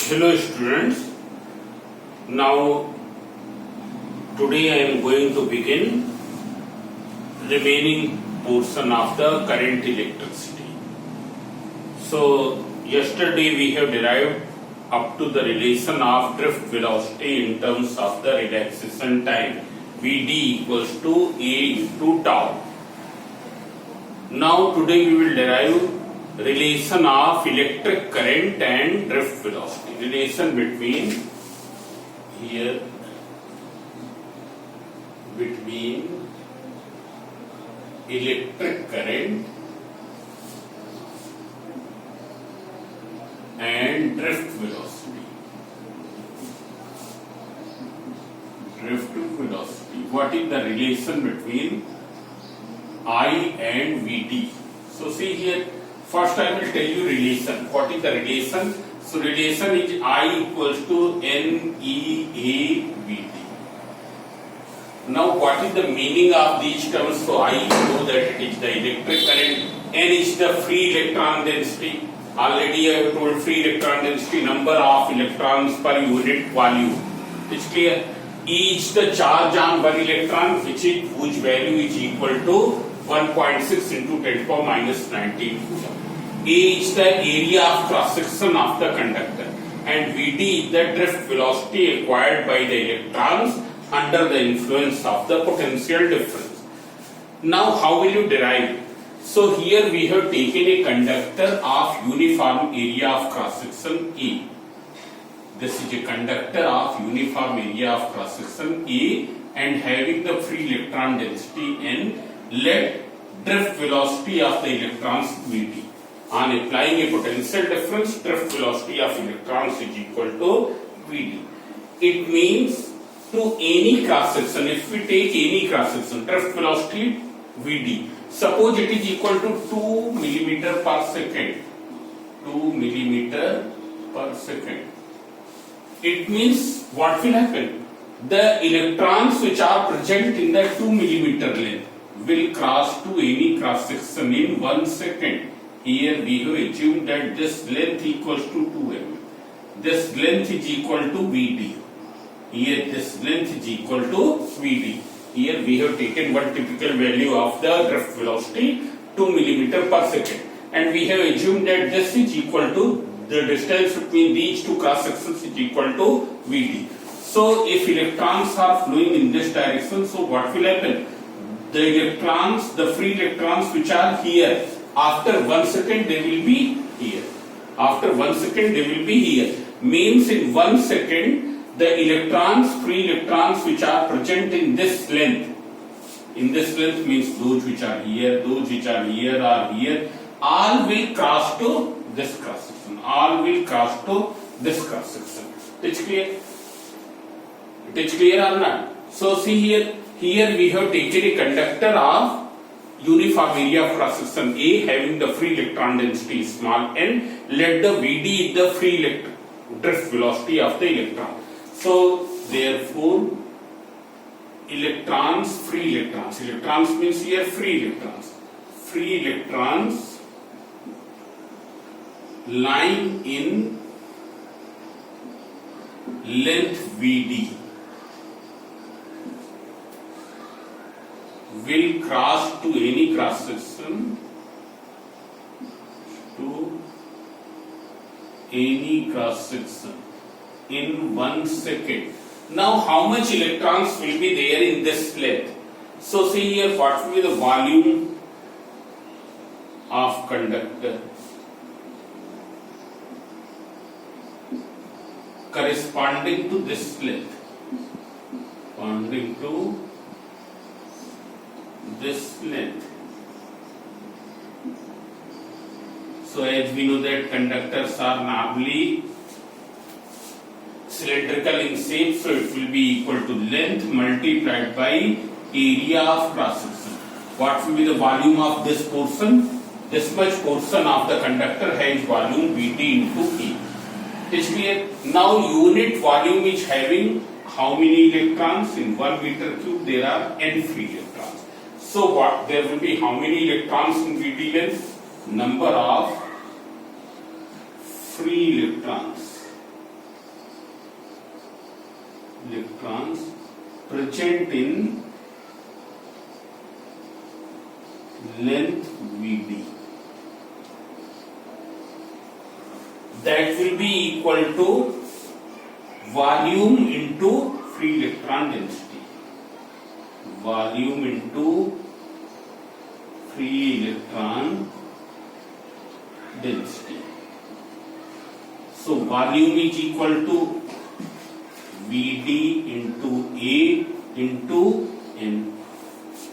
Hello students, now today I am going to begin remaining portion of the current electricity. So yesterday we have derived up to the relation of drift velocity in terms of the relaxation time Vd equals to A into tau. Now today we will derive relation of electric current and drift velocity. Relation between electric current and drift velocity. Drift velocity. What is the relation between I and Vd? So see here. First I will tell you relation. What is the relation? So relation is I equals to NEAVD. Now what is the meaning of these terms? So I know that it is the electric current, N is the free electron density. Already I have told free electron density, number of electrons per unit volume. It's clear. E is the charge on one electron, whose value is equal to 1.6 into 10 power minus 19 coulomb. A is the area of cross section of the conductor, and Vd is the drift velocity acquired by the electrons under the influence of the potential difference. Now how will you derive? So here we have taken a conductor of uniform area of cross section A. This is a conductor of uniform area of cross section A and having the free electron density N. Let drift velocity of the electrons Vd. On applying a potential difference, drift velocity of electrons is equal to Vd. It means to any cross section, if we take any cross section, drift velocity Vd, suppose it is equal to 2 millimeter per second. 2 millimeter per second. It means what will happen? The electrons which are present in the 2 millimeter length will cross to any cross section in 1 second. Here we have assumed that this length equals to 2m. This length is equal to Vd. Here this length is equal to Vd. Here we have taken one typical value of the drift velocity, 2 millimeter per second. And we have assumed that this is equal to the distance between these two cross sections is equal to Vd. So if electrons are flowing in this direction, so what will happen? The electrons, the free electrons which are here, after 1 second they will be here. After 1 second they will be here. Means in 1 second the electrons, free electrons which are present in this length means those which are here, those which are here, all will cross to this cross section. All will cross to this cross section. It is clear? It is clear or not? So see here we have taken a conductor of uniform area of cross section A having the free electron density small n. Let the Vd the free drift velocity of the electron. So therefore electrons, free electrons means here free electrons lying in length Vd will cross to any cross section in 1 second. Now how much electrons will be there in this length? So see here what will be the volume of conductor corresponding to this length, So as we know that conductors are normally cylindrical in shape, so it will be equal to length multiplied by area of cross section. What will be the volume of this portion? This much portion of the conductor has volume Vd into E. It is clear? Now unit volume is having how many electrons? In 1 meter cube there are n free electrons. So what there will be how many electrons in Vd length? Number of free electrons electrons present in length Vd. That will be equal to volume into free electron density. Volume into free electron density. So volume is equal to Vd into A into N.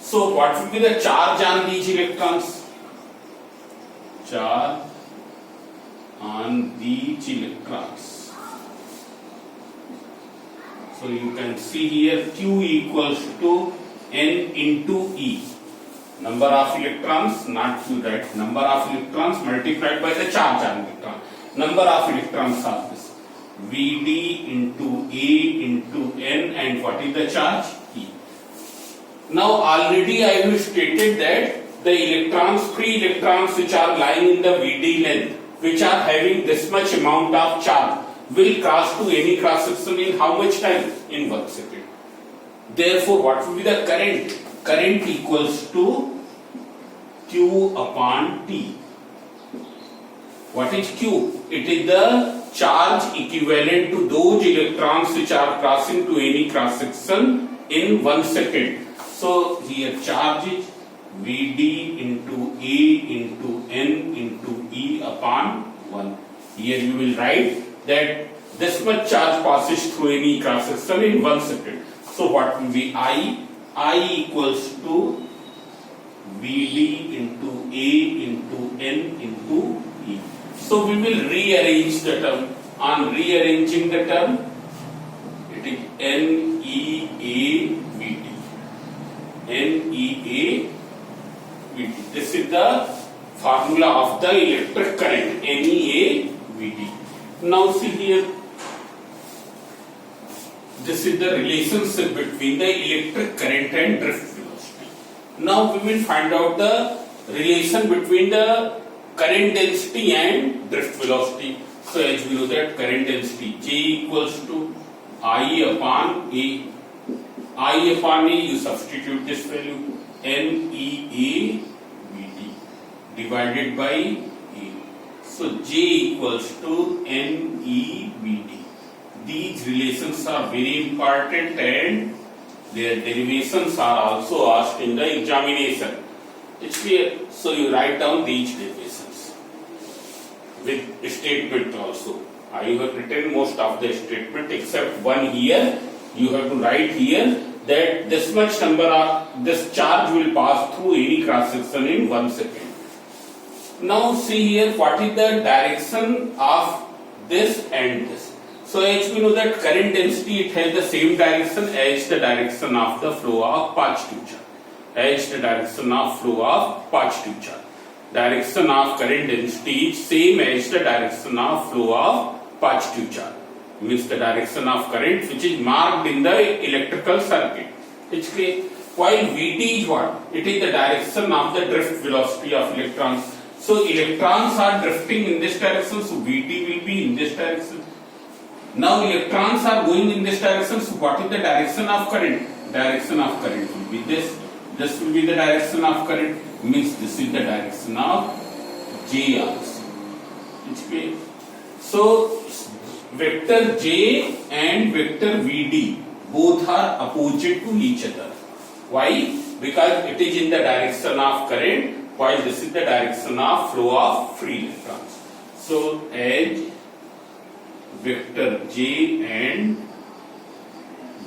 So what will be the charge on these electrons? Charge on these electrons. So you can see here Q equals to N into E. Number of electrons, not Q, right? Number of electrons multiplied by the charge on electron. Number of electrons are this. Vd into A into N, and what is the charge? E. Now already I have stated that the electrons, free electrons which are lying in the Vd length, which are having this much amount of charge, will cross to any cross section in how much time? In 1 second. Therefore, what will be the current? Current equals to Q upon T. What is Q? It is the charge equivalent to those electrons which are crossing to any cross section in 1 second. So here charge is Vd into A into N into E upon 1. Here you will write that this much charge passes through any cross section in 1 second. So what will be I? I equals to Vd into A into N into E. So we will rearrange the term. On rearranging the term, it is NEA Vd. NEA Vd. This is the formula of the electric current, NEA Vd. Now see here, this is the relationship between the electric current and drift velocity. Now we will find out the relation between the current density and drift velocity. So as we know that current density J equals to I upon A. I upon A, you substitute this value, NEA Vd divided by A. So J equals to NE Vd. These relations are very important and their derivations are also asked in the examination. It's clear. So you write down these derivations with statement also. I have written most of the statement except one here. You have to write here that this much number of this charge will pass through any cross section in 1 second. Now see here what is the direction of this and this. So as we know that current density, it has the same direction as the direction of the flow of positive charge. As the direction of flow of positive charge. Direction of current density is same as the direction of flow of positive charge. Means the direction of current which is marked in the electrical circuit. It's clear. While Vd is what? It is the direction of the drift velocity of electrons. So electrons are drifting in this direction, so Vd will be in this direction. Now electrons are going in this direction, so what is the direction of current? Direction of current will be this. This will be the direction of current. Means this is the direction of J also. It's clear. So vector J and vector Vd both are opposite to each other. Why? Because it is in the direction of current, while this is the direction of flow of free electrons. So as vector J and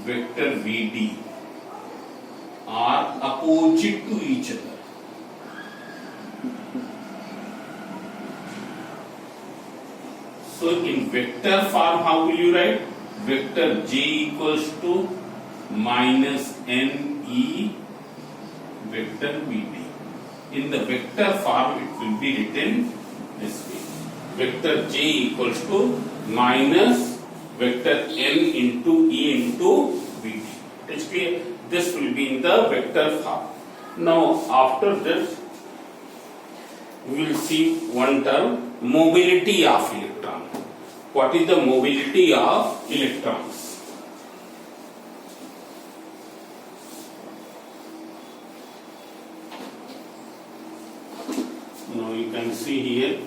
vector Vd are opposite to each other. So in vector form, how will you write? Vector J equals to minus NE vector Vd. In the vector form, it will be written this way. Vector J equals to minus vector N into E into Vd. It's clear? This will be in the vector form. Now after this, we will see one term, mobility of electron. What is the mobility of electrons? Now you can see here.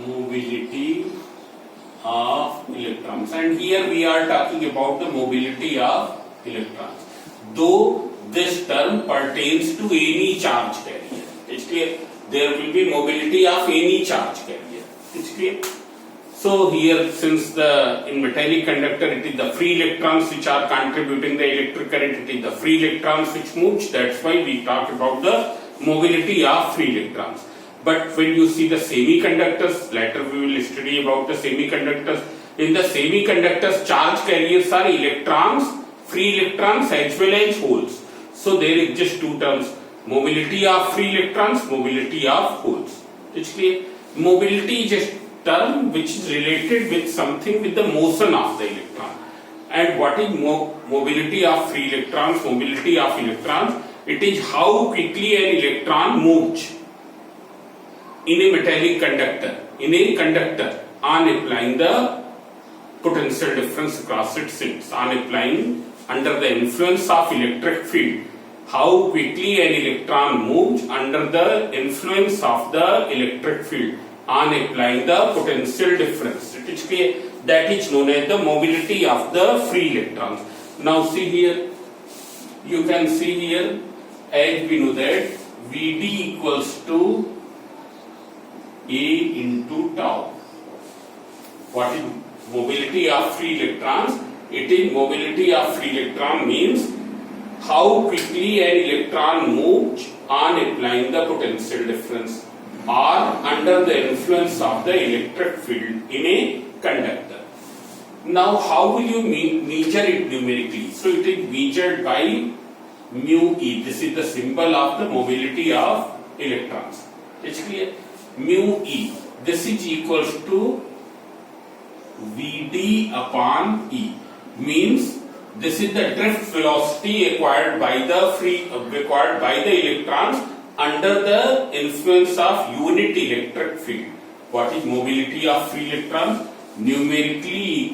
Mobility of electrons, and here we are talking about the mobility of electrons, though this term pertains to any charge carrier. It's clear? There will be mobility of any charge carrier. It's clear? So here, since in metallic conductor it is the free electrons which are contributing the electric current, it is the free electrons which moves. That's why we talk about the mobility of free electrons. But when you see the semiconductors, later we will study about the semiconductors. In the semiconductors, charge carriers are electrons, free electrons as well as holes. So there is just two terms: mobility of free electrons, mobility of holes. It's clear? Mobility is a term which is related with something with the motion of the electron. And what is mobility of free electrons, mobility of electrons? It is how quickly an electron moves in a metallic conductor, on applying the potential difference across its ends, on applying under the influence of electric field, how quickly an electron moves under the influence of the electric field, on applying the potential difference. It is clear? That is known as the mobility of the free electrons. Now see here, you can see here, as we know that Vd equals to A into tau. What is mobility of free electrons? It is mobility of free electron means how quickly an electron moves on applying the potential difference or under the influence of the electric field in a conductor. Now how will you measure it numerically? So it is measured by mu e. This is the symbol of the mobility of electrons. It's clear? Mu e. This is equals to Vd upon E. Means this is the drift velocity acquired by the electrons under the influence of unit electric field. What is mobility of free electrons? Numerically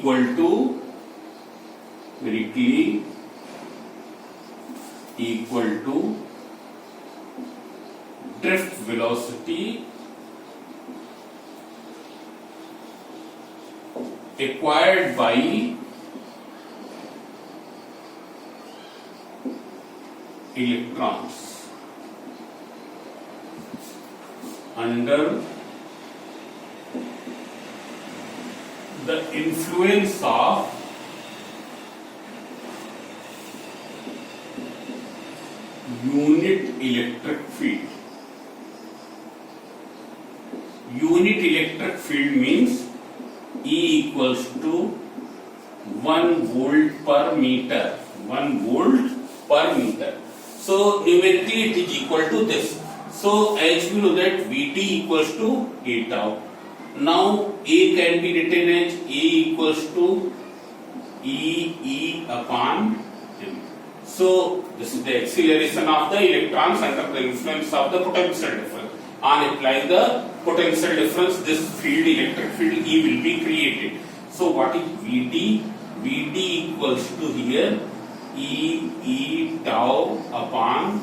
equal to drift velocity acquired by electrons under the influence of unit electric field. Unit electric field means E equals to 1 volt per meter. 1 volt per meter. So numerically it is equal to this. So as you know that Vt equals to A tau. Now A can be written as A equals to E upon m. So this is the acceleration of the electrons under the influence of the potential difference. On applying the potential difference, this field, electric field E will be created. So what is Vd? Vd equals to here E tau upon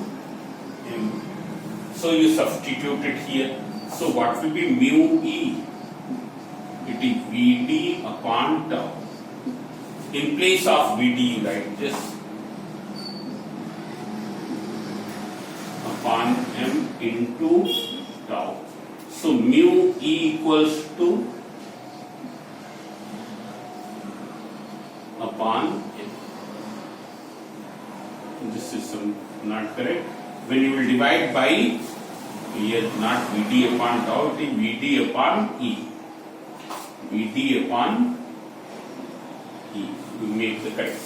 m. So you substitute it here. So what will be mu E? It is Vd upon tau. In place of Vd you write this upon m into tau. So mu E equals to upon m. This is not correct. When you will divide by, here not Vd upon tau, it is Vd upon E. Vd upon E. You make the correct.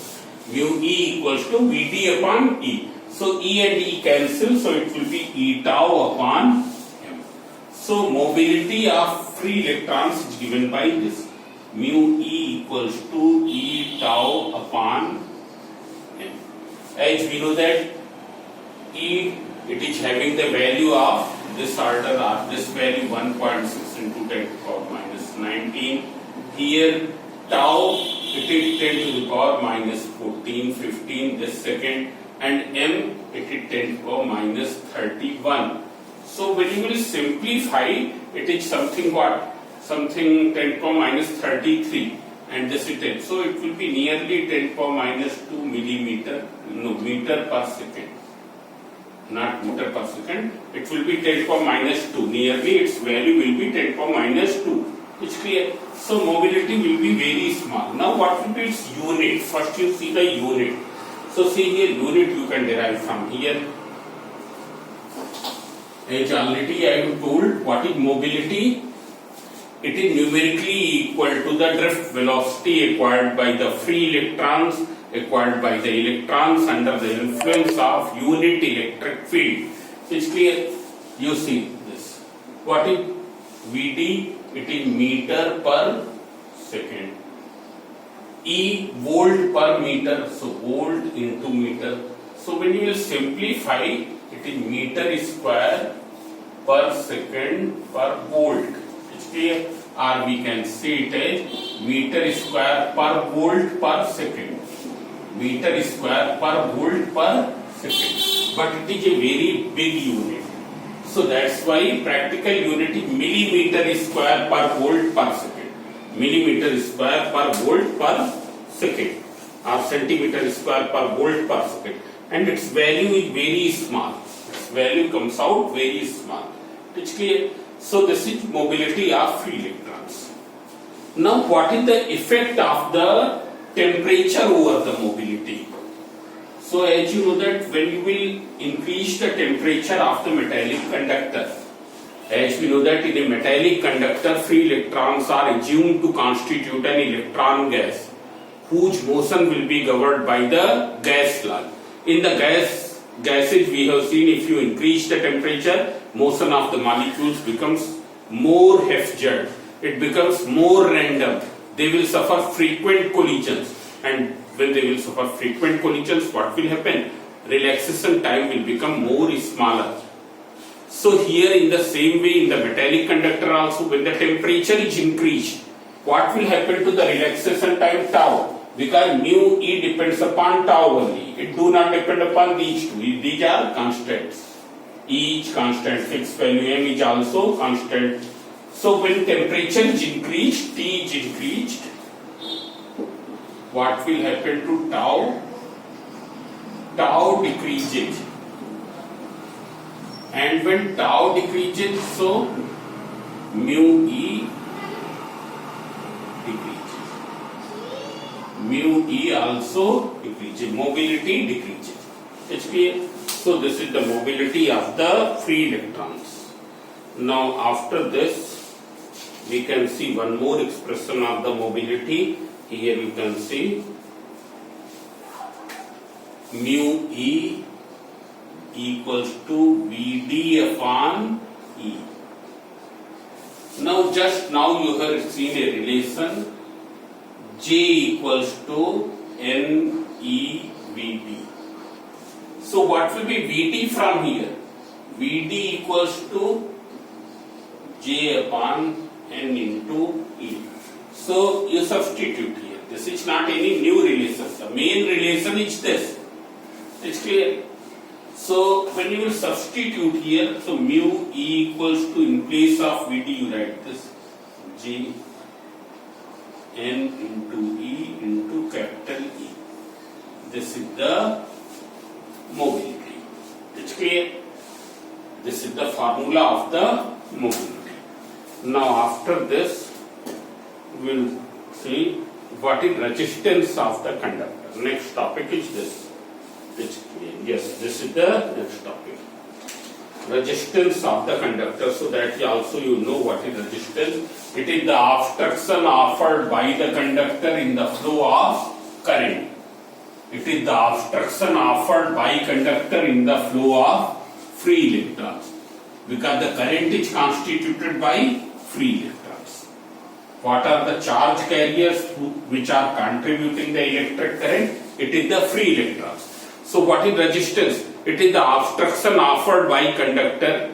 Mu E equals to Vd upon E. So E and E cancel, so it will be E tau upon m. So mobility of free electrons is given by this. Mu E equals to E tau upon m. As we know that E, it is having the value of this order or this value 1.6 into 10 to the power minus 19. Here tau it is 10 to the power minus 14, 15 this second, and m it is 10 to the power minus 31. So when you will simplify, it is something what? Something 10 to the power minus 33, and this is 10. So it will be nearly 10 to the power minus 2 millimeter, no, meter per second. Not meter per second, it will be 10 to the power minus 2. Nearly its value will be 10 to the power minus 2. It's clear. So mobility will be very small. Now what will be its unit? First you see the unit. So see here, unit you can derive from here. As already I have told, what is mobility? It is numerically equal to the drift velocity acquired by the free electrons acquired by the electrons under the influence of unit electric field. It's clear. You see this. What is Vd? It is meter per second. E volt per meter. So volt into meter. So when you will simplify, it is meter square per second per volt. It's clear. Or we can say it as meter square per volt per second. Meter square per volt per second. But it is a very big unit. So that's why practical unit is millimeter square per volt per second. Millimeter square per volt per second. Or centimeter square per volt per second. And its value is very small. Its value comes out very small. It's clear. So this is mobility of free electrons. Now what is the effect of the temperature over the mobility? So as you know that when you will increase the temperature of the metallic conductor, as we know that in a metallic conductor free electrons are assumed to constitute an electron gas whose motion will be governed by the gas law. In the gases we have seen, if you increase the temperature, motion of the molecules becomes more haphazard. It becomes more random. They will suffer frequent collisions, and when they will suffer frequent collisions, what will happen? Relaxation time will become more smaller. So here in the same way in the metallic conductor also, when the temperature is increased, what will happen to the relaxation time tau? Because mu e depends upon tau only. It do not depend upon these two. These are constants. Each constant, fixed value m is also constant. So when temperature is increased, T is increased, what will happen to tau? Tau decreases. And when tau decreases, so mu e decreases. Mu e also decreases. Mobility decreases. It's clear? So this is the mobility of the free electrons. Now after this, we can see one more expression of the mobility. Here you can see mu e equals to Vd upon E. Now just now you have seen a relation J equals to NeVd. So what will be Vd from here? Vd equals to J upon N into E. So you substitute here. This is not any new relation. The main relation is this. It's clear. So when you will substitute here, so mu E equals to, in place of Vd you write this J N into E into capital E. This is the mobility. It's clear. This is the formula of the mobility. Now after this, we will see what is resistance of the conductor. Next topic is this. It's clear. Yes, this is the next topic. Resistance of the conductor, so that also you know what is resistance. It is the obstruction offered by the conductor in the flow of current. It is the obstruction offered by conductor in the flow of free electrons. Because the current is constituted by free electrons. What are the charge carriers which are contributing the electric current? It is the free electrons. So what is resistance? It is the obstruction offered by conductor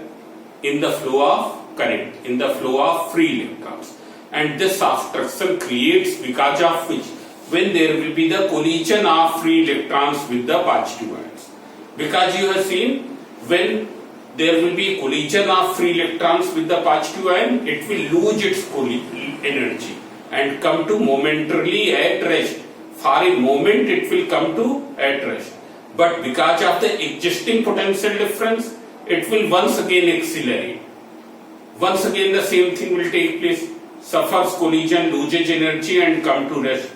in the flow of current, in the flow of free electrons. And this obstruction creates, because of which when there will be the collision of free electrons with the positive ions. Because you have seen, when there will be collision of free electrons with the positive ion, it will lose its energy and come to momentarily at rest. For a moment it will come to at rest. But because of the existing potential difference, it will once again accelerate. Once again the same thing will take place. Suffers collision, loses energy and come to rest.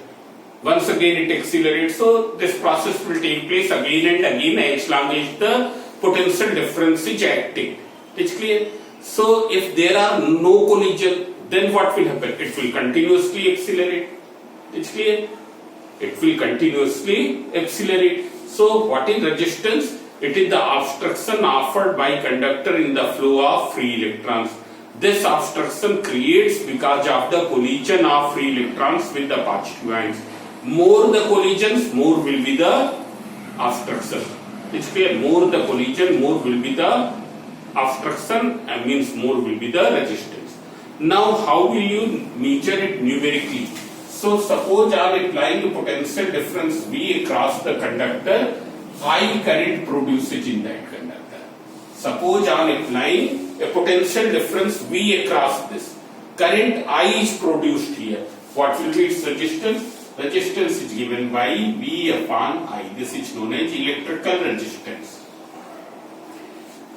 Once again it accelerates. So this process will take place again and again as long as the potential difference is acting. It's clear? So if there are no collision, then what will happen? It will continuously accelerate. It's clear? It will continuously accelerate. So what is resistance? It is the obstruction offered by conductor in the flow of free electrons. This obstruction creates because of the collision of free electrons with the positive ions. More the collisions, more will be the obstruction. It's clear? More the collision, more will be the obstruction, and means more will be the resistance. Now how will you measure it numerically? So suppose I am applying a potential difference V across the conductor, I current produces in that conductor. Suppose I am applying a potential difference V across this. Current I is produced here. What will be its resistance? Resistance is given by V upon I. This is known as electrical resistance.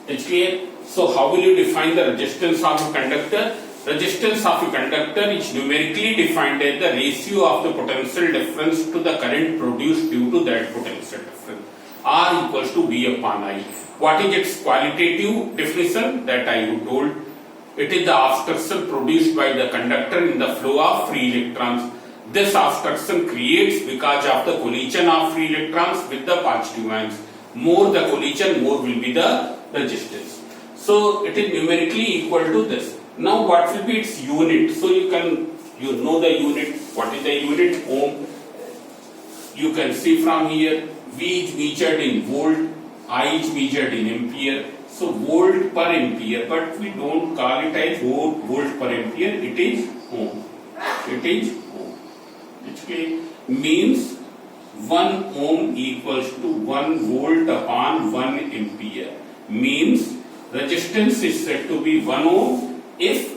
It's clear? So how will you define the resistance of a conductor? Resistance of a conductor is numerically defined as the ratio of the potential difference to the current produced due to that potential difference. R equals to V upon I. What is its qualitative definition? That I have told. It is the obstruction produced by the conductor in the flow of free electrons. This obstruction creates because of the collision of free electrons with the positive ions. More the collision, more will be the resistance. So it is numerically equal to this. Now what will be its unit? So you know the unit. What is the unit? Ohm. You can see from here, V is measured in volt, I is measured in ampere. So volt per ampere, but we don't call it as volt per ampere. It is ohm. It is ohm. Which means 1 ohm equals to 1 volt upon 1 ampere. Means resistance is said to be 1 ohm if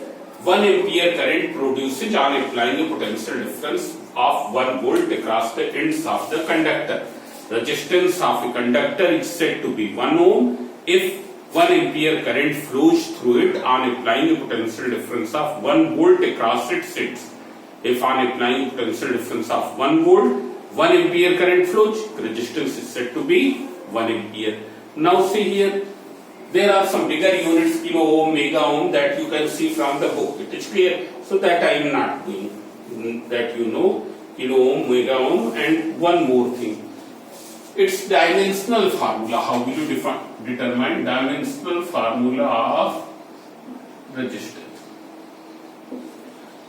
1 ampere current produces on applying a potential difference of 1 volt across the ends of the conductor. Resistance of a conductor is said to be 1 ohm if 1 ampere current flows through it on applying a potential difference of 1 volt across its ends. If on applying a potential difference of 1 volt, 1 ampere current flows, resistance is said to be 1 ampere. Now see here, there are some bigger units, kilo ohm, mega ohm, that you can see from the book. It is clear. So that I am not doing. That you know, kilo ohm, mega ohm, and one more thing. Its dimensional formula. How will you determine dimensional formula of resistance?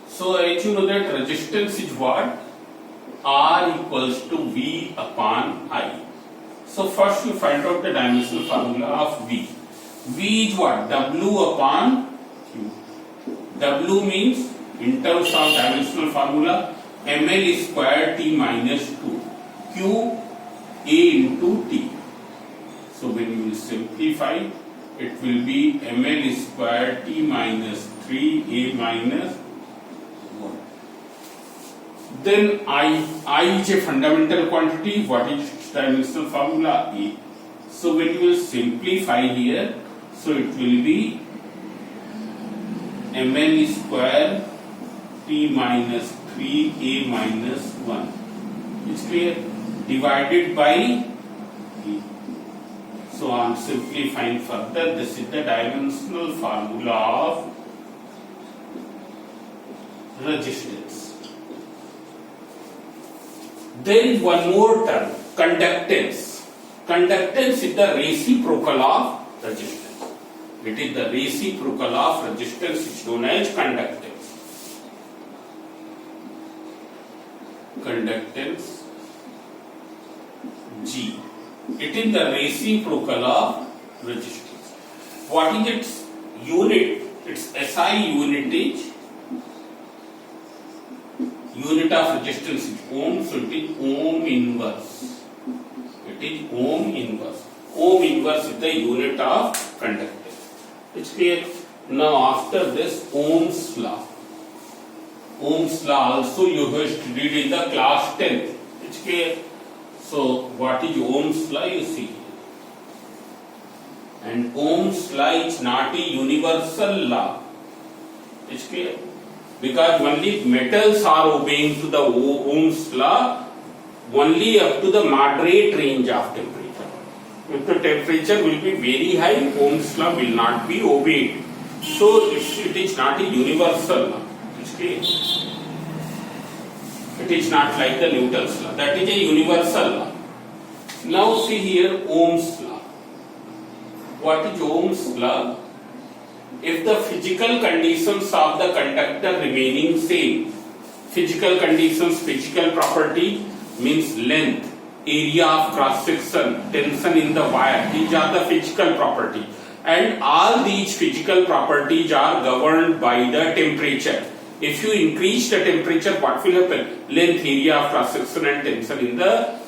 So as you know that resistance is what? R equals to V upon I. So first you find out the dimensional formula of V. V is what? W upon Q. W means, in terms of dimensional formula, ml square T minus 2. Q A into T. So when you will simplify, it will be ml square T minus 3 A minus 1. Then I is a fundamental quantity. What is its dimensional formula? A. So when you will simplify here, so it will be ml square T minus 3A minus 1. It's clear? Divided by E. So I am simplifying further. This is the dimensional formula of resistance. There is one more term, conductance. Conductance is the reciprocal of resistance. It is the reciprocal of resistance, is known as conductance. Conductance G. It is the reciprocal of resistance. What is its unit? Its SI unit is unit of resistance is ohm, so it is ohm inverse. It is ohm inverse. Ohm inverse is the unit of conductance. It's clear? Now after this, Ohm's law. Ohm's law also you have studied in the class 10th. It's clear? So what is Ohm's law? You see. And Ohm's law is not a universal law. It's clear? Because only metals are obeying to the Ohm's law only up to the moderate range of temperature. If the temperature will be very high, Ohm's law will not be obeyed. So it is not a universal law. It's clear? It is not like the Newton's law. That is a universal law. Now see here Ohm's law. What is Ohm's law? If the physical conditions of the conductor remaining same, physical conditions, physical property means length, area of cross section, tension in the wire, these are the physical property, and all these physical properties are governed by the temperature. If you increase the temperature, what will happen? Length, area of cross section and tension in the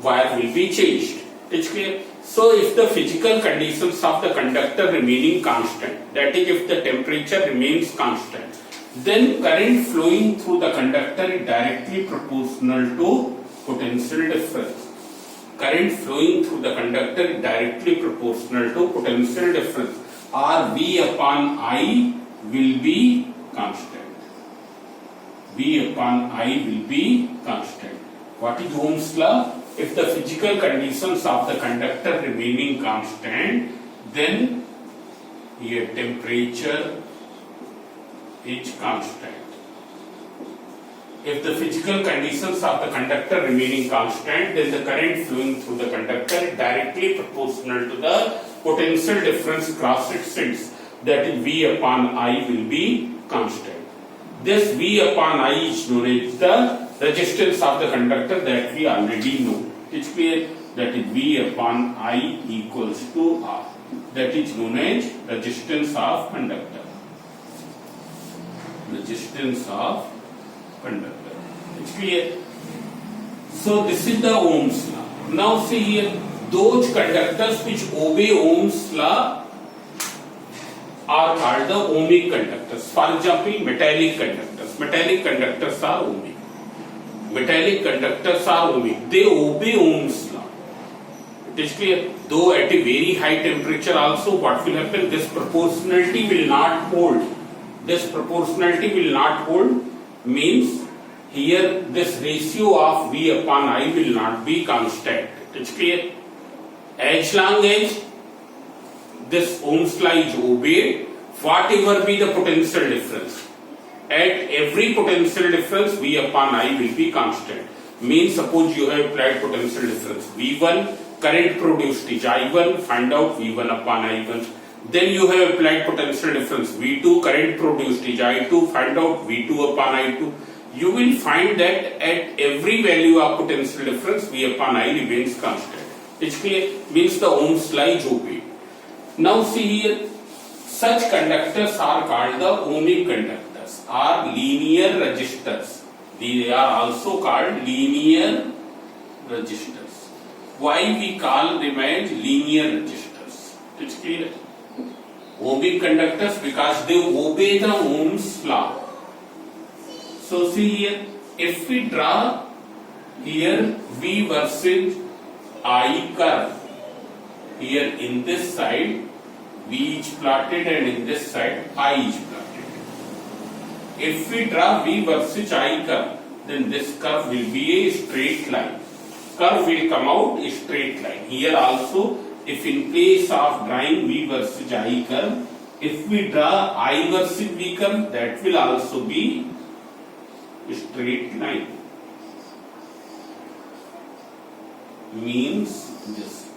wire will be changed. It's clear? So if the physical conditions of the conductor remaining constant, that is if the temperature remains constant, then current flowing through the conductor is directly proportional to potential difference. Current flowing through the conductor is directly proportional to potential difference, or V upon I will be constant. V upon I will be constant. What is Ohm's law? If the physical conditions of the conductor remaining constant, then here temperature is constant. If the physical conditions of the conductor remaining constant, then the current flowing through the conductor is directly proportional to the potential difference cross sections, that is V upon I will be constant. This V upon I is known as the resistance of the conductor that we already know. It's clear? That is V upon I equals to R. That is known as resistance of conductor. Resistance of conductor. It's clear? So this is the Ohm's law. Now see here, those conductors which obey Ohm's law are called the ohmic conductors. For example, metallic conductors. Metallic conductors are ohmic. Metallic conductors are ohmic. They obey Ohm's law. It is clear? Though at a very high temperature also, what will happen? This proportionality will not hold. This proportionality will not hold means here this ratio of V upon I will not be constant. It's clear? As long as this Ohm's law is obeyed, whatever be the potential difference, at every potential difference V upon I will be constant. Means suppose you have applied potential difference V1, current produced is I1, find out V1 upon I1. Then you have applied potential difference V2, current produced is I2, find out V2 upon I2. You will find that at every value of potential difference V upon I remains constant. It's clear? Means the Ohm's law is obeyed. Now see here, such conductors are called the ohmic conductors or linear resistors. They are also called linear resistors. Why we call them as linear resistors? It's clear? Ohmic conductors because they obey the Ohm's law. So see here, if we draw here V versus I curve, here in this side V is plotted and in this side I is plotted. If we draw V versus I curve, then this curve will be a straight line. Curve will come out a straight line. Here also, if in place of drawing V versus I curve, if we draw I versus V curve, that will also be a straight line. Means this.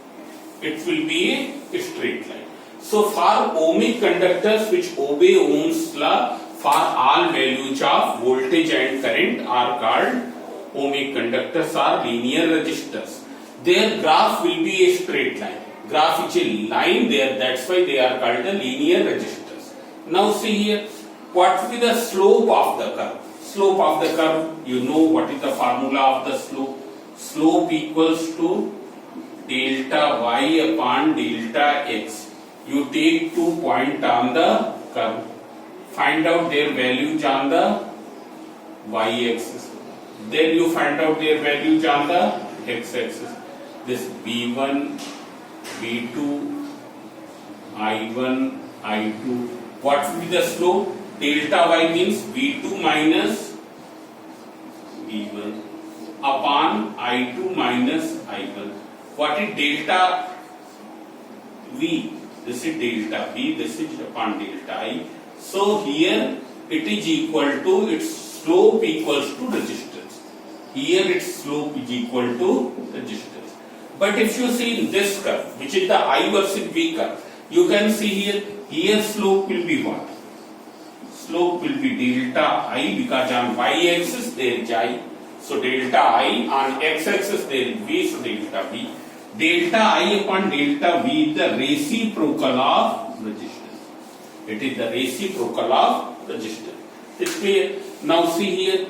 It will be a straight line. So for ohmic conductors which obey Ohm's law, for all values of voltage and current are called ohmic conductors or linear resistors. Their graph will be a straight line. Graph is a line there, that's why they are called the linear resistors. Now see here, what will be the slope of the curve? slope of the curve, you know what is the formula of the slope. Slope equals to delta y upon delta x. You take 2 points on the curve. Find out their values on the y-axis. Then you find out their values on the x-axis. This b1, b2, I1, I2. What will be the slope? Delta y means b2 minus b1 upon I2 minus I1. What is delta v? This is delta v, this is upon delta I. So here it is equal to, its slope equals to resistance. Here its slope is equal to resistance. But if you see in this curve, which is the I versus V curve, you can see here slope will be what? Slope will be delta I, because on y-axis there is I. So delta I, on x-axis there is V, so delta V. Delta I upon delta V is the reciprocal of resistance. It is the reciprocal of resistance. It's clear? Now see here,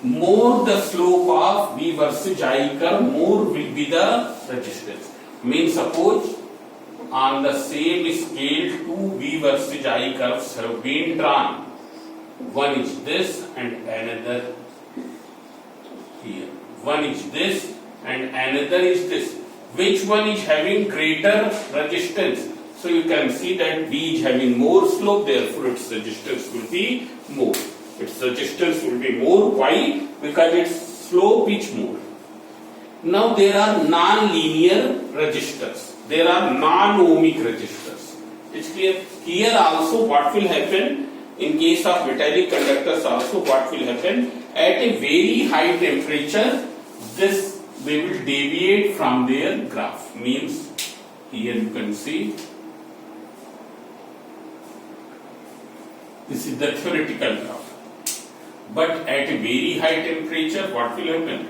more the slope of V versus I curve, more will be the resistance. Means suppose on the same scale two V versus I curves have been drawn. One is this and another here. One is this and another is this. Which one is having greater resistance? So you can see that V is having more slope, therefore its resistance will be more. Its resistance will be more. Why? Because its slope is more. Now there are non-linear resistors. There are non-ohmic resistors. It's clear? Here also what will happen in case of metallic conductors also what will happen? At a very high temperature, this they will deviate from their graph. Means here you can see this is the theoretical graph. But at a very high temperature, what will happen?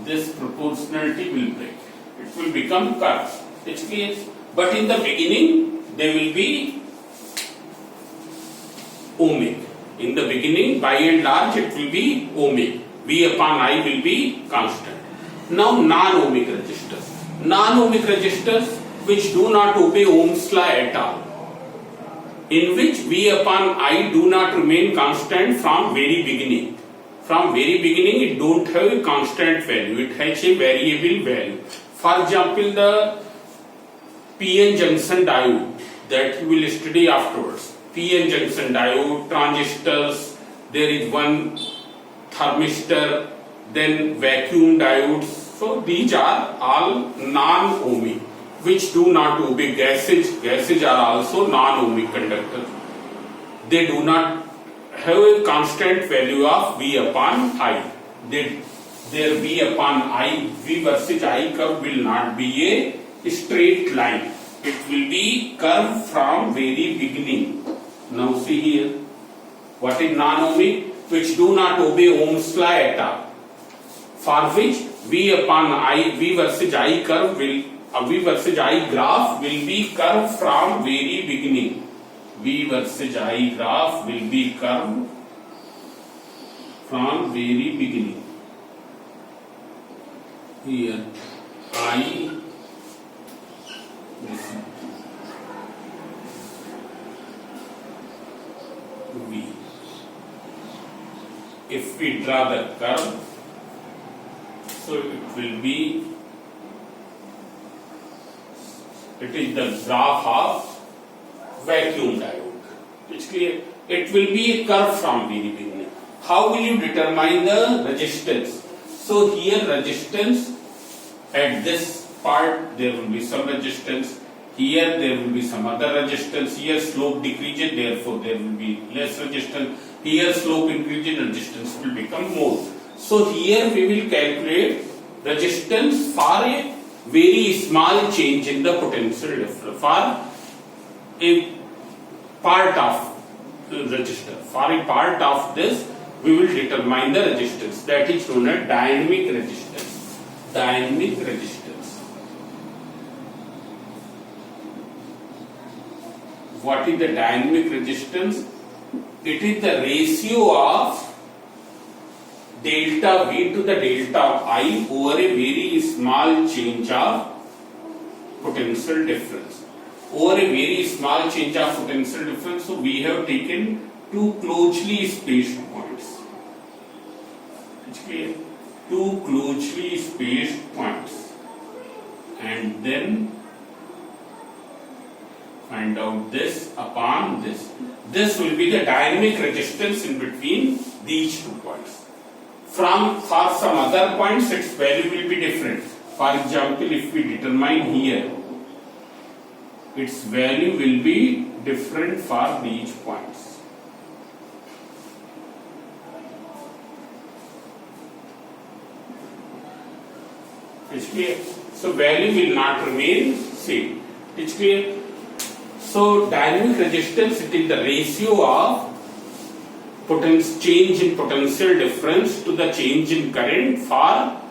This proportionality will break. It will become curves. It's clear. But in the beginning, they will be ohmic. In the beginning, by and large, it will be ohmic. V upon I will be constant. Now, non-ohmic resistors. Non-ohmic resistors which do not obey Ohm's law at all, in which V upon I do not remain constant from very beginning. From very beginning, it don't have a constant value. It has a variable value. For example, the PN junction diode that you will study afterwards. PN junction diode, transistors, there is one thermistor, then vacuum diodes. So these are all non-ohmic, which do not obey gases. Gases are also non-ohmic conductors. They do not have a constant value of V upon I. Their V upon I, V versus I curve will not be a straight line. It will be curved from very beginning. Now see here, what is non-ohmic? Which do not obey Ohm's law at all. For which V upon I, V versus I curve will, V versus I graph will be curved from very beginning. V versus I graph will be curved from very beginning. Here I, V. If we draw the curve, so it will be, it is the graph of vacuum diode. It's clear. It will be a curve from very beginning. How will you determine the resistance? So here resistance, at this part there will be some resistance. Here there will be some other resistance. Here slope decreases, therefore there will be less resistance. Here slope increases, resistance will become more. So here we will calculate resistance for a very small change in the potential difference, for a part of resistor. For a part of this, we will determine the resistance. That is known as dynamic resistance. Dynamic resistance. What is the dynamic resistance? It is the ratio of delta V to the delta I over a very small change of potential difference. Over a very small change of potential difference, so we have taken two closely spaced points. It's clear? Two closely spaced points, and then find out this upon this. This will be the dynamic resistance in between these 2 points. For some other points, its value will be different. For example, if we determine here, its value will be different for these points. It's clear? So value will not remain same. It's clear? So dynamic resistance, it is the ratio of change in potential difference to the change in current for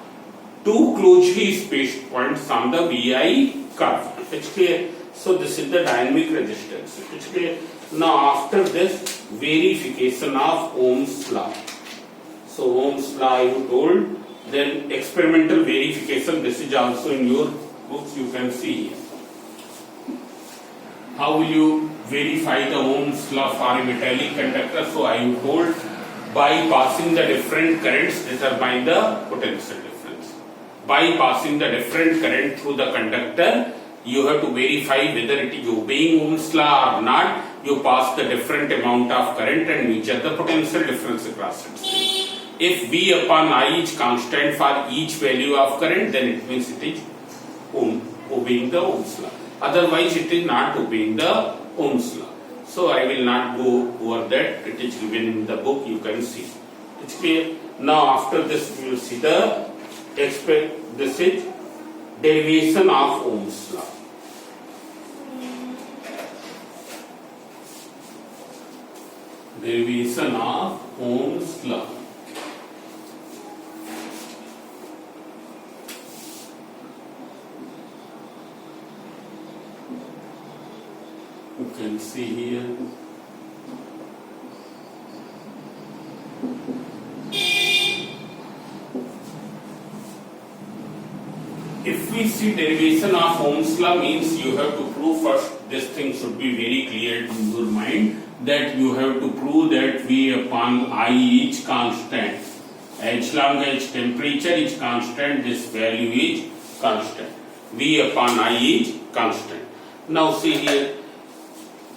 two closely spaced points on the VI curve. It's clear? So this is the dynamic resistance. It's clear? Now after this, verification of Ohm's law. So Ohm's law you told, then experimental verification, this is also in your books, you can see here. How will you verify the Ohm's law for a metallic conductor? So I am told, by passing the different currents determine the potential difference. By passing the different current through the conductor, you have to verify whether it is obeying Ohm's law or not. You pass the different amount of current and measure the potential difference across it. If V upon I is constant for each value of current, then it means it is obeying the Ohm's law. Otherwise, it is not obeying the Ohm's law. So I will not go over that. It is given in the book. You can see. It's clear. Now after this, we will see the this is derivation of Ohm's law. Derivation of Ohm's law. You can see here. If we see derivation of Ohm's law, means you have to prove first, this thing should be very clear in your mind, that you have to prove that V upon I is constant. As long as temperature is constant, this value is constant. V upon I is constant. Now see here,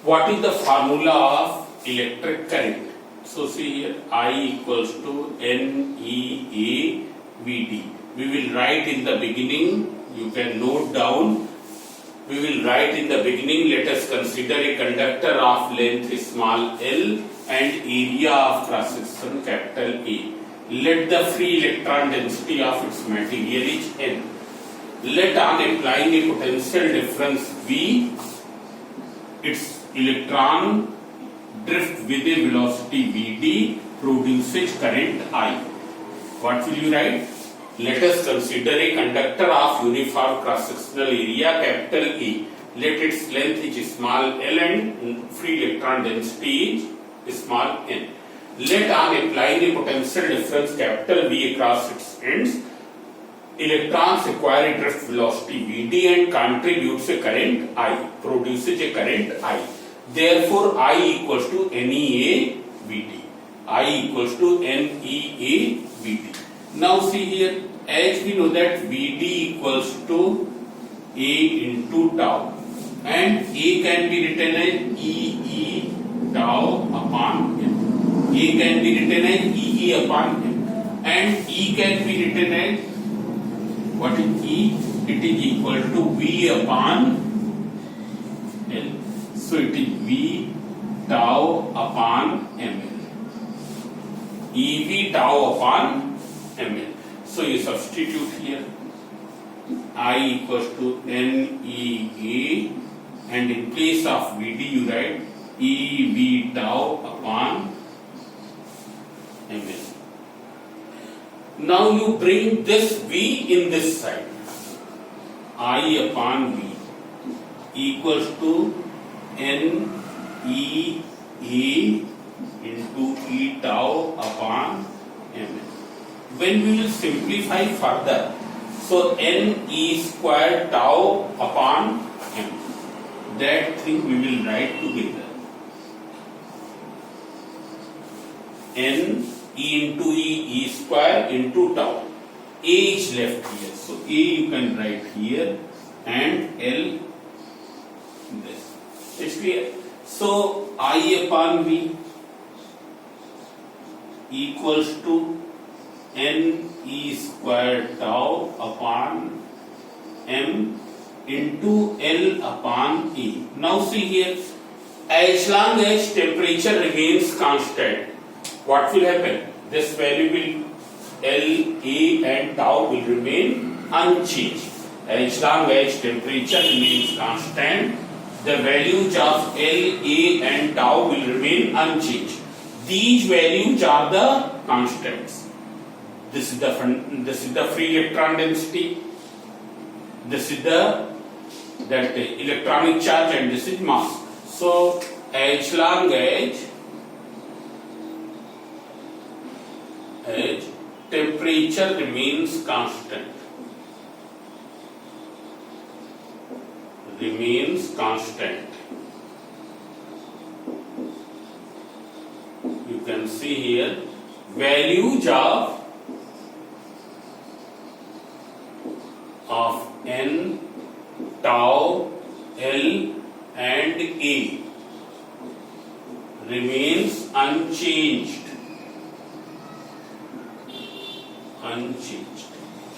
what is the formula of electric current? So see here, I equals to NEA VD. We will write in the beginning, you can note down, we will write in the beginning, let us consider a conductor of length small l and area of cross section capital A. Let the free electron density of its material is N. Let on applying a potential difference V, its electron drift with a velocity Vd produces current I. What will you write? Let us consider a conductor of uniform cross-sectional area capital A. Let its length is small l and free electron density is small n. Let on applying a potential difference capital V across its ends, electrons acquire a drift velocity Vd and contributes a current I, produces a current I. Therefore, I equals to NEA Vd. I equals to NEA Vd. Now see here, as we know that Vd equals to A into tau, and A can be written as EE tau upon M. A can be written as EE upon M, and E can be written as, what is E? It is equal to V upon L. So it is V tau upon Ml. EV tau upon Ml. So you substitute here, I equals to NEA, and in place of Vd you write EV tau upon Ml. Now you bring this V in this side. I upon V equals to NEA into E tau upon M. When we will simplify further, so N E square tau upon M, that thing we will write together. N E into E square into tau. A is left here, so A you can write here and L this. It's clear. So I upon V equals to N E square tau upon M into L upon E. Now see here, as long as temperature remains constant, what will happen? This value will L, A and tau will remain unchanged. As long as temperature remains constant, the values of L, A and tau will remain unchanged. These values are the constants. This is the free electron density. This is that electronic charge, and this is mass. So as long as temperature remains constant, you can see here values of N, tau, L and A remains unchanged.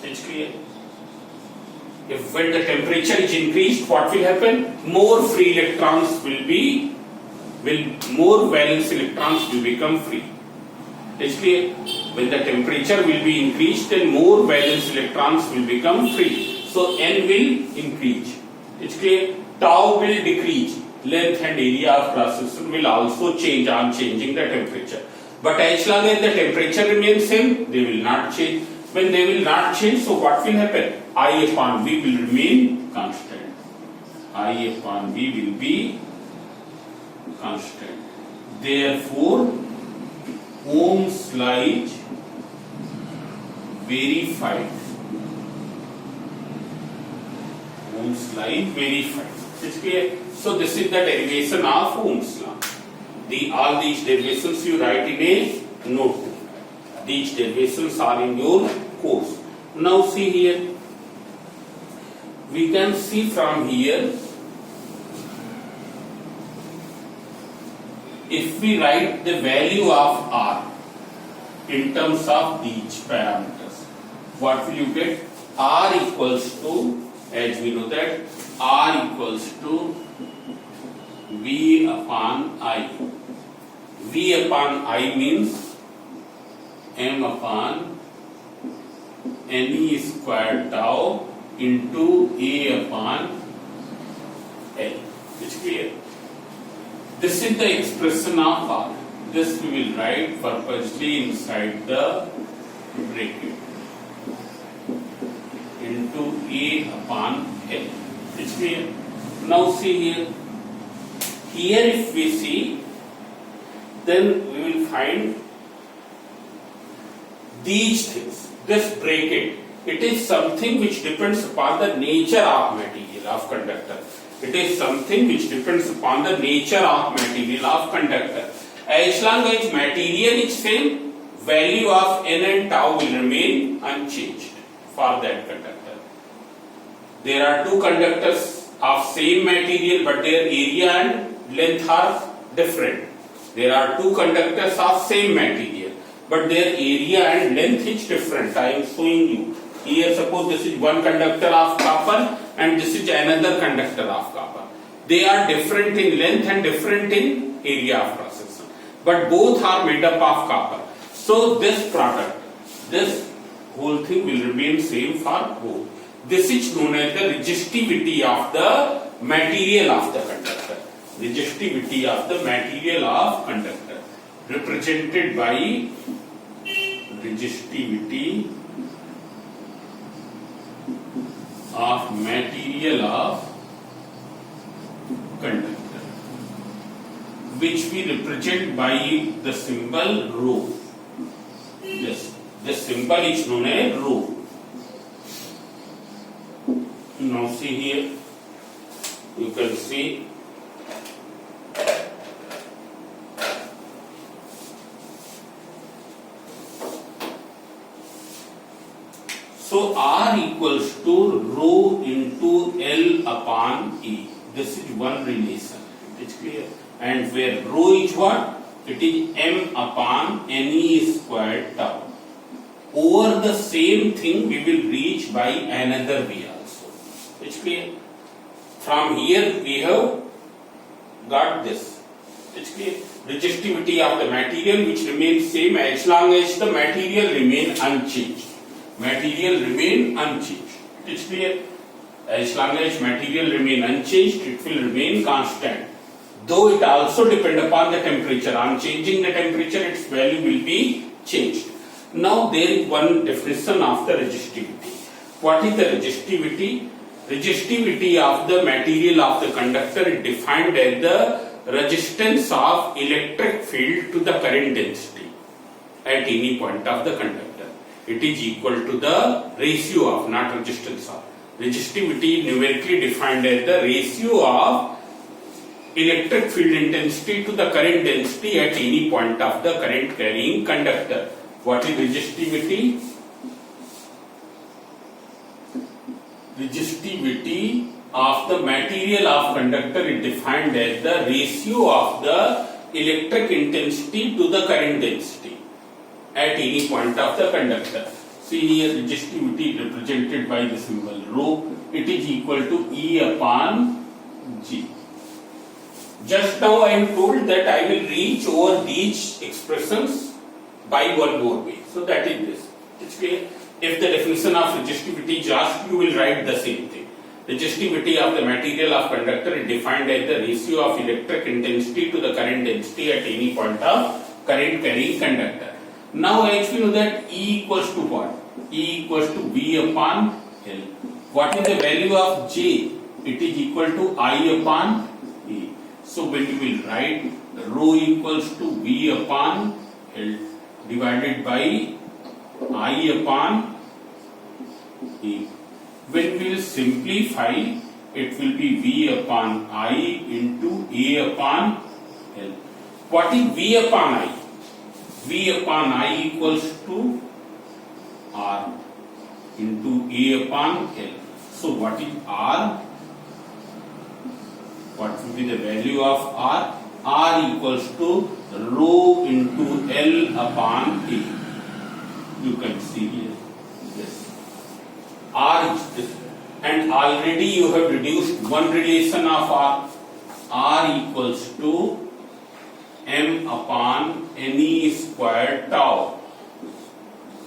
It's clear. If when the temperature is increased, what will happen? More free electrons more valence electrons will become free. It's clear. When the temperature will be increased, then more valence electrons will become free. So N will increase. It's clear. Tau will decrease. Length and area of cross section will also change on changing the temperature. But as long as the temperature remains same, they will not change. When they will not change, so what will happen? I upon V will remain constant. I upon V will be constant. Therefore, Ohm's law is verified. Ohm's law is verified. It's clear. So this is the derivation of Ohm's law. All these derivations you write in a notebook. These derivations are in your course. Now see here. We can see from here, if we write the value of R in terms of these parameters, what will you get? R equals to, as we know that, R equals to V upon I. V upon I means M upon Ne squared tau into A upon L. It's clear. This is the expression of R. This we will write purposely inside the bracket into A upon L. It's clear. Now see here. Here if we see, then we will find these things. This bracket, it is something which depends upon the nature of material of conductor. It is something which depends upon the nature of material of conductor. As long as material is same, value of N and tau will remain unchanged for that conductor. There are two conductors of same material, but their area and length are different. There are two conductors of same material, but their area and length is different. I am showing you. Here suppose this is one conductor of copper and this is another conductor of copper. They are different in length and different in area of cross section, but both are made up of copper. So this product, this whole thing will remain same for both. This is known as the resistivity of the material of the conductor. Resistivity of the material of conductor, represented by resistivity of material of conductor. which we represent by the symbol rho. This symbol is known as rho. Now see here, you can see so R equals to rho into L upon E. This is one relation. It is clear. And where rho is what? It is M upon NE squared tau. Over the same thing we will reach by another way also. It's clear. From here we have got this. It's clear. Resistivity of the material which remains same as long as the material remain unchanged. Material remain unchanged. It is clear. As long as material remain unchanged, it will remain constant. Though it also depend upon the temperature. On changing the temperature, its value will be changed. Now there is one definition of the resistivity. What is the resistivity? Resistivity of the material of the conductor is defined as the resistance of electric field to the current density at any point of the conductor. It is equal to the ratio of, not resistance of. Resistivity numerically defined as the ratio of electric field intensity to the current density at any point of the current carrying conductor. What is resistivity? Resistivity of the material of conductor is defined as the ratio of the electric intensity to the current density at any point of the conductor. See here, resistivity represented by the symbol rho. It is equal to E upon G. Just now I am told that I will reach over these expressions by one more way. So that is this. It's clear. If the definition of resistivity is asked, you will write the same thing. Resistivity of the material of conductor is defined as the ratio of electric intensity to the current density at any point of current carrying conductor. Now as we know that E equals to what? E equals to V upon L. What is the value of J? It is equal to I upon E. So when you will write rho equals to V upon L divided by I upon E. When we will simplify, it will be V upon I into A upon L. What is V upon I? V upon I equals to R into A upon L. So what is R? What will be the value of R? R equals to rho into L upon A. You can see here this. R is this. And already you have reduced one relation of R. R equals to M upon NE squared tau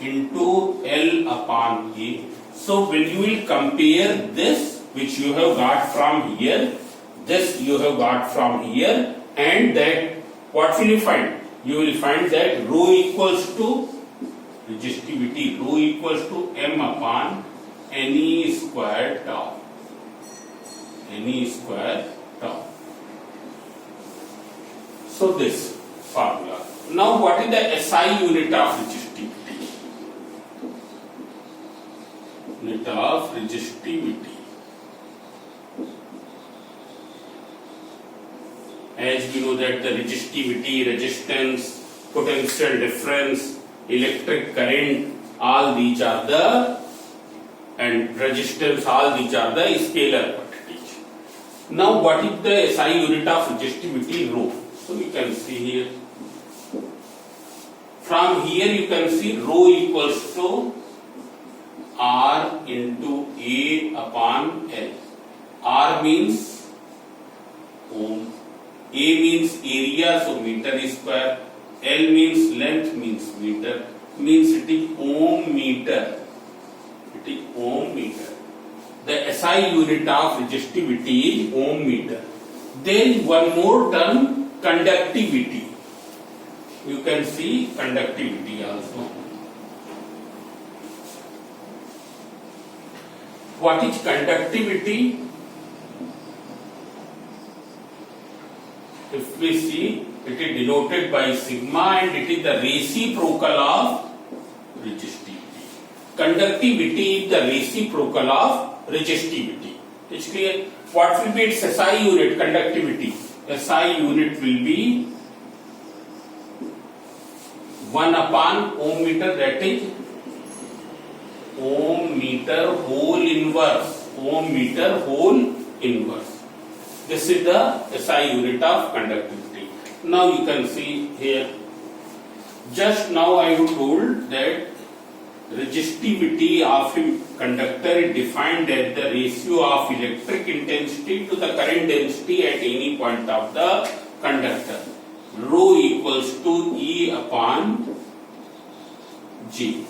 into L upon A. So when you will compare this which you have got from here, this you have got from here, and that, what will you find? You will find that rho equals to resistivity, rho equals to M upon NE squared tau. NE squared tau. So this formula. Now what is the SI unit of resistivity? Unit of resistivity. As we know that the resistivity, resistance, potential difference, electric current, all these are the, and resistance, all these are the scalar quantities. Now what is the SI unit of resistivity? Rho. So you can see here. From here you can see rho equals to R into A upon L. R means ohm. A means area, so meter square. L means length, means meter. Means it is ohm meter. It is ohm meter. The SI unit of resistivity is ohm meter. Then one more term, conductivity. You can see conductivity also. What is conductivity? If we see, it is denoted by sigma and it is the reciprocal of resistivity. Conductivity is the reciprocal of resistivity. It's clear? What will be its SI unit? Conductivity. SI unit will be 1 upon ohm meter, that is ohm meter whole inverse. Ohm meter whole inverse. This is the SI unit of conductivity. Now you can see here, just now I have told that resistivity of a conductor is defined as the ratio of electric intensity to the current density at any point of the conductor. Rho equals to E upon G.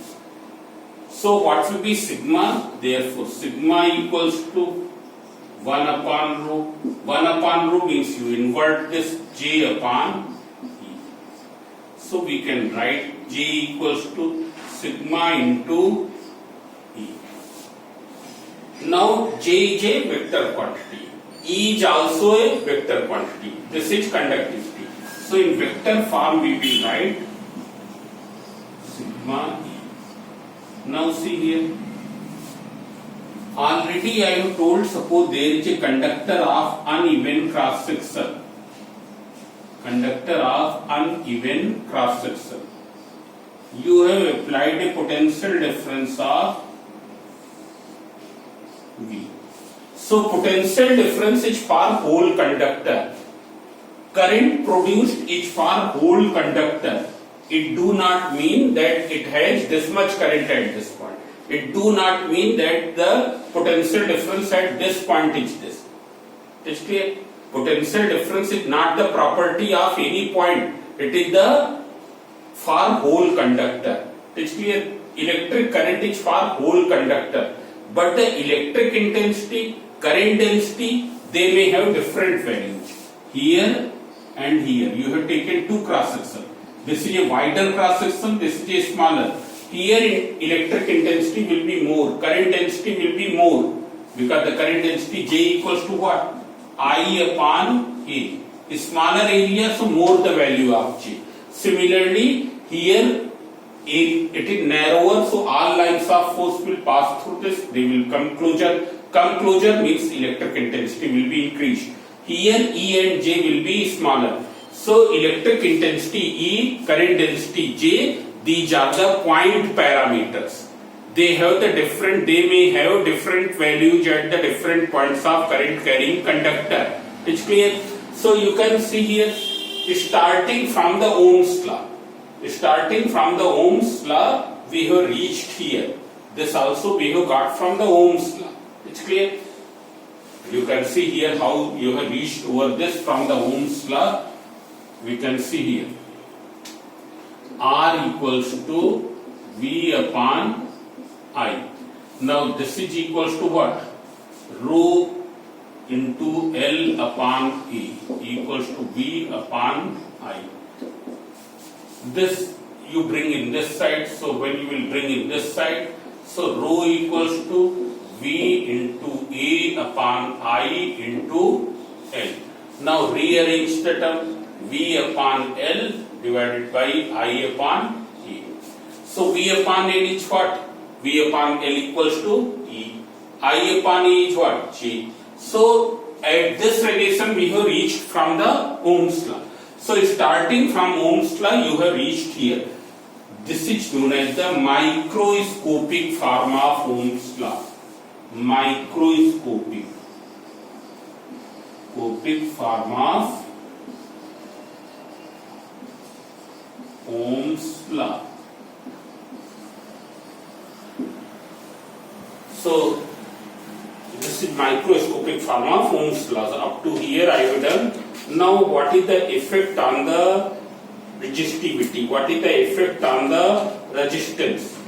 So what will be sigma? Therefore sigma equals to 1 upon rho. 1 upon rho means you invert this J upon E. So we can write J equals to sigma into E. Now J is a vector quantity. E is also a vector quantity. This is conductivity. So in vector form we will write sigma E. Now see here. Already I have told, suppose there is a conductor of uneven cross section. Conductor of uneven cross section. You have applied a potential difference of V. So potential difference is for whole conductor. Current produced is for whole conductor. It do not mean that it has this much current at this point. It do not mean that the potential difference at this point is this. It is clear? Potential difference is not the property of any point. It is the for whole conductor. It is clear? Electric current is for whole conductor. But the electric intensity, current density, they may have different values. Here and here. You have taken two cross sections. This is a wider cross section, this is a smaller. Here electric intensity will be more, current density will be more, because the current density J equals to what? I upon A. A smaller area, so more the value of J. Similarly, here it is narrower, so all lines of force will pass through this, they will come closer. Come closer means electric intensity will be increased. Here E and J will be smaller. So electric intensity E, current density J, these are the point parameters. They have the different, they may have different values at the different points of current carrying conductor. It's clear? So you can see here, starting from the Ohm's law. Starting from the Ohm's law, we have reached here. This also we have got from the Ohm's law. It's clear? You can see here how you have reached over this from the Ohm's law. We can see here. R equals to V upon I. Now this is equals to what? Rho into L upon E equals to V upon I. This you bring in this side, so when you will bring in this side, so rho equals to V into A upon I into L. Now rearrange the term. V upon L divided by I upon E. So V upon L is what? V upon L equals to E. I upon E is what? J. So at this relation we have reached from the Ohm's law. So starting from Ohm's law you have reached here. This is known as the microscopic form of Ohm's law. Microscopic form of Ohm's law. So this is microscopic form of Ohm's law. So up to here I have done. Now what is the effect on the resistivity? What is the effect on the resistance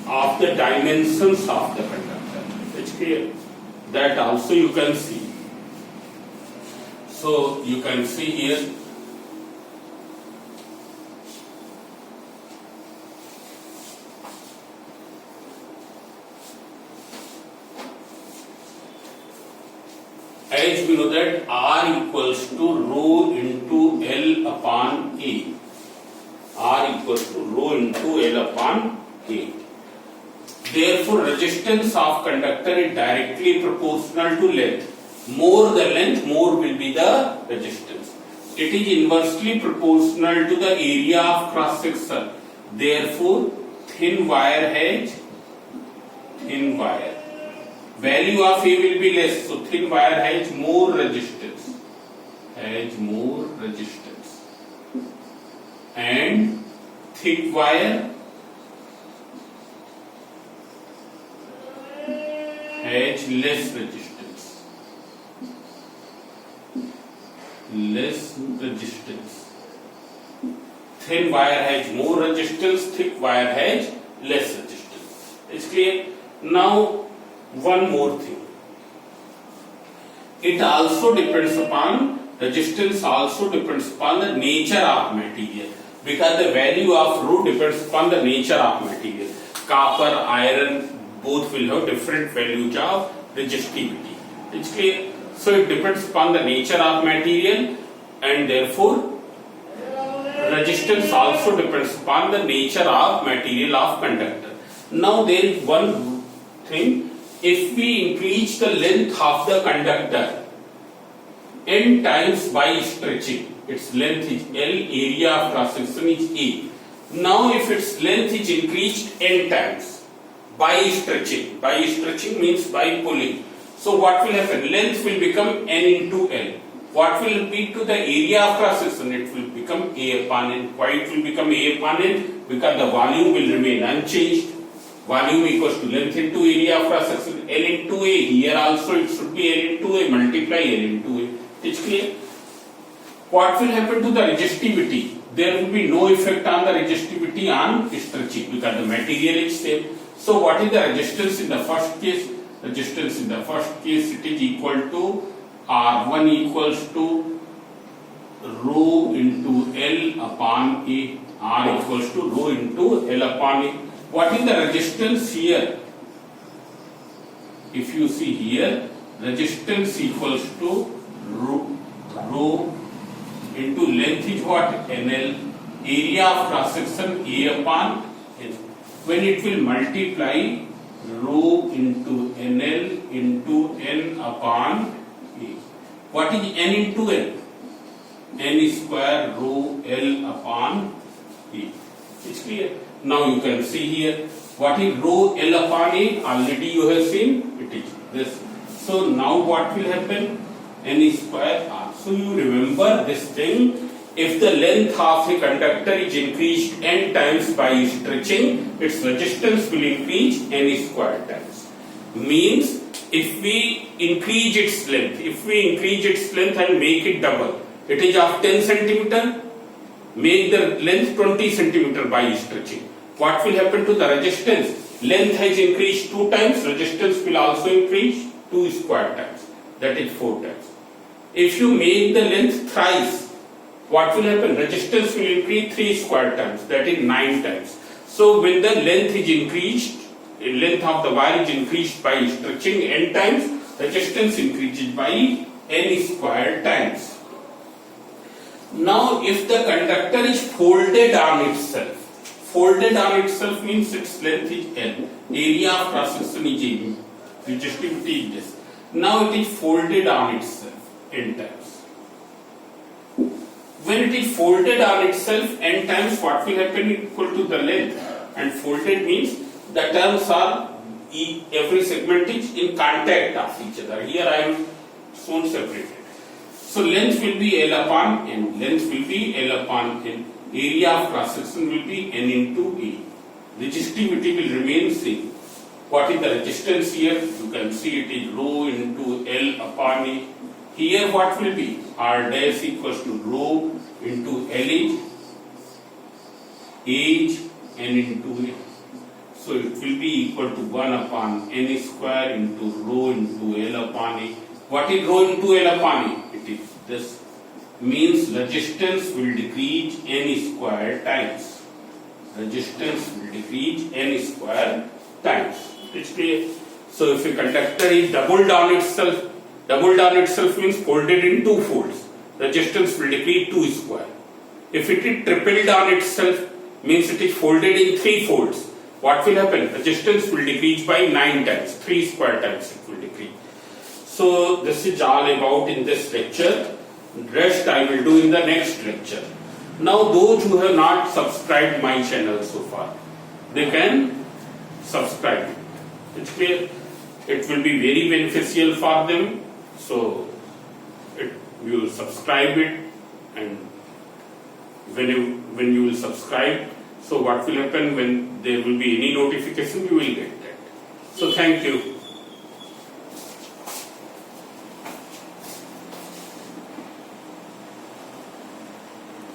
of the dimensions of the conductor? It's clear. That also you can see. So you can see here. H, we know that R equals to rho into L upon A. R equals to rho into L upon A. Therefore, resistance of conductor is directly proportional to length. More the length, more will be the resistance. It is inversely proportional to the area of cross section. Therefore, thin wire has thin wire. Value of A will be less, so thin wire has more resistance. And thick wire has less resistance. Thin wire has more resistance, thick wire has less resistance. It's clear? Now, one more thing. It also depends upon, resistance also depends upon the nature of material, because the value of rho depends upon the nature of material. Copper, iron, both will have different values of resistivity. It's clear? So it depends upon the nature of material, and therefore resistance also depends upon the nature of material of conductor. Now there is one thing. If we increase the length of the conductor n times by stretching, its length is L, area of cross section is A. Now if its length is increased n times by stretching means by pulling. So what will happen? Length will become n into L. What will be to the area of cross section? It will become A upon n. Why it will become A upon n? Because the volume will remain unchanged. Volume equals to length into area of cross section, L into A. Here also it should be L into A, multiply L into A. It's clear? What will happen to the resistivity? There will be no effect on the resistivity on stretching because the material is same. So what is the resistance in the first case? Resistance in the first case, it is equal to R1 equals to rho into L upon A. R equals to rho into L upon A. What is the resistance here? If you see here, resistance equals to rho into length is what? NL. Area of cross section A upon N. When it will multiply rho into NL into N upon A. What is N into N? N square rho L upon A. It's clear? Now you can see here, what is rho L upon A? Already you have seen, it is this. So now what will happen? N square R. So you remember this thing, if the length of a conductor is increased n times by stretching, its resistance will increase n square times. Means if we increase its length and make it double, it is of 10 centimeter, make the length 20 centimeter by stretching. What will happen to the resistance? Length has increased 2 times, resistance will also increase 2 square times, that is 4 times. If you make the length thrice, what will happen? Resistance will increase 3 square times, that is 9 times. So when the length is increased, length of the wire is increased by stretching n times, resistance increases by n square times. Now if the conductor is folded on itself means its length is L, area of cross section is A, resistivity is this. Now it is folded on itself n times. When it is folded on itself n times, what will happen? Equal to the length, and folded means the terms are every segment is in contact of each other. Here I am shown separated. So length will be L upon N. Area of cross section will be N into A. Resistivity will remain same. What is the resistance here? You can see it is rho into L upon A. Here what will be? R dash equals to rho into L H N into A. So it will be equal to 1 upon N square into rho into L upon A. What is rho into L upon A? It is this. Means resistance will decrease N square times. It's clear. So if a conductor is doubled on itself, Doubled on itself means folded in two folds. Resistance will decrease 2 square. If it is tripled on itself means it is folded in 3 folds. What will happen? Resistance will decrease by 9 times, 3 square times it will decrease. So this is all about in this lecture. Rest I will do in the next lecture. Now those who have not subscribed my channel so far, they can subscribe. It's clear. It will be very beneficial for them. So you will subscribe it, and when you will subscribe, so what will happen when there will be any notification, you will get that. So thank you.